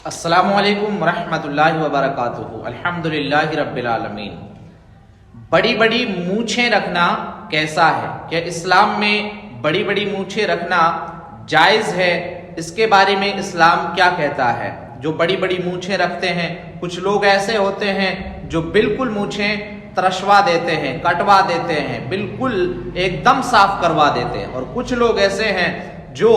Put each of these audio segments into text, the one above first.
अस्सलामुअलैकुम रहमतुल्लाहि व बरकातुहू। अल्हम्दुलिल्लाहि रब्बिल आलमीन। बड़ी बड़ी मूछें रखना कैसा है? क्या इस्लाम में बड़ी बड़ी मूछें रखना जायज़ है? इसके बारे में इस्लाम क्या कहता है? जो बड़ी बड़ी मूछें रखते हैं, कुछ लोग ऐसे होते हैं जो बिल्कुल मूछें तरशवा देते हैं, कटवा देते हैं, बिल्कुल एकदम साफ करवा देते हैं, और कुछ लोग ऐसे हैं जो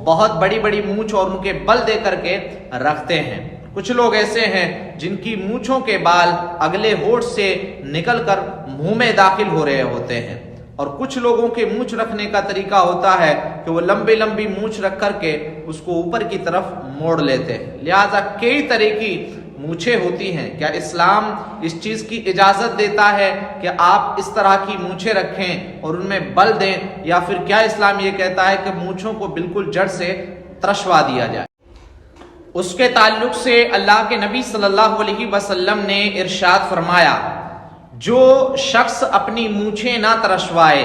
बहुत बड़ी बड़ी मूछ और उनके बल दे करके रखते हैं। कुछ लोग ऐसे हैं जिनकी मूछों के बाल अगले होठ से निकलकर मुंह में दाखिल हो रहे होते हैं, और कुछ लोगों के मूछ रखने का तरीका होता है कि वो लंबी लंबी मूछ रख करके उसको ऊपर की तरफ मोड़ लेते हैं। लिहाजा कई तरह की मूछें होती हैं। क्या इस्लाम इस चीज की इजाजत देता है कि आप इस तरह की मूछें रखें और उनमें बल दें, या फिर क्या इस्लाम ये कहता है कि मूछों को बिल्कुल जड़ से तरशवा दिया जाए? उसके ताल्लुक से अल्लाह के नबी सल्लल्लाहु अलैहि वसल्लम ने इरशाद फरमाया, जो शख्स अपनी मूछें ना तरशवाए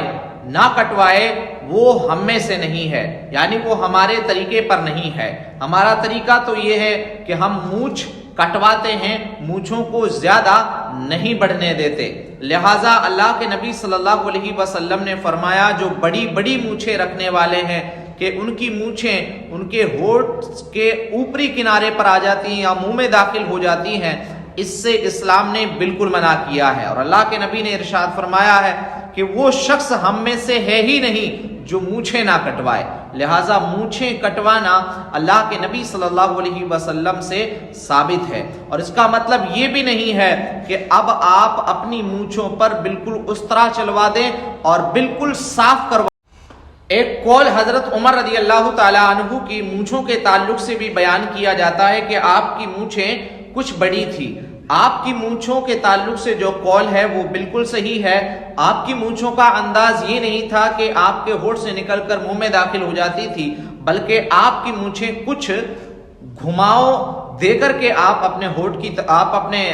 ना कटवाए वो हम में से नहीं है, यानी वो हमारे तरीके पर नहीं है। हमारा तरीका तो ये है कि हम मूछ कटवाते हैं, मूछों को ज्यादा नहीं बढ़ने देते। लिहाजा अल्लाह के नबी सल्लल्लाहु अलैहि वसल्लम ने फरमाया, जो बड़ी बड़ी मूछें रखने वाले हैं कि उनकी मूछें उनके होठ के ऊपरी किनारे पर आ जाती हैं या मुंह में दाखिल हो जाती हैं, इससे इस्लाम ने बिल्कुल मना किया है। और अल्लाह के नबी ने इरशाद फरमाया है कि वो शख्स हम में से है ही नहीं जो मूछें ना कटवाए। लिहाजा मूछें कटवाना अल्लाह के नबी सल्लल्लाहु अलैहि वसल्लम से साबित है, और इसका मतलब ये भी नहीं है कि अब आप अपनी मूछों पर बिल्कुल उस तरह चलवा दें और बिल्कुल साफ करवा। एक कौल हजरत उमर रदी अल्लाह ताला अन्हु की मूछों के ताल्लुक से भी बयान किया जाता है कि आपकी मूछें कुछ बड़ी थी। आपकी मूछों के ताल्लुक से जो कौल है वो बिल्कुल सही है। आपकी मूछों का अंदाज ये नहीं था कि आपके होठ से निकलकर मुंह में दाखिल हो जाती थी, बल्कि आपकी मूछें कुछ घुमाव देकर के आप अपने होठ की आप अपने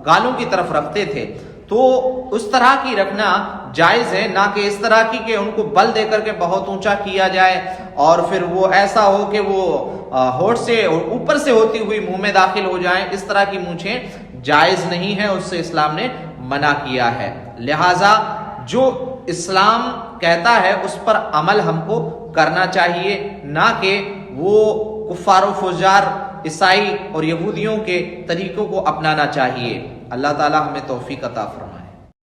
गालों की तरफ रखते थे। तो उस तरह की रखना जायज है, ना कि इस तरह की कि उनको बल देकर के बहुत ऊंचा किया जाए और फिर वो ऐसा हो कि वो होठ से ऊपर से होती हुई मुंह में दाखिल हो जाए। इस तरह की मूछें जायज नहीं है, उससे इस्लाम ने मना किया है। लिहाजा जो इस्लाम कहता है उस पर अमल हमको करना चाहिए, ना कि वो कुफ्फार व फुजार ईसाई और यहूदियों के तरीकों को अपनाना चाहिए। अल्लाह ताला हमें तौफीक अता फरमाए।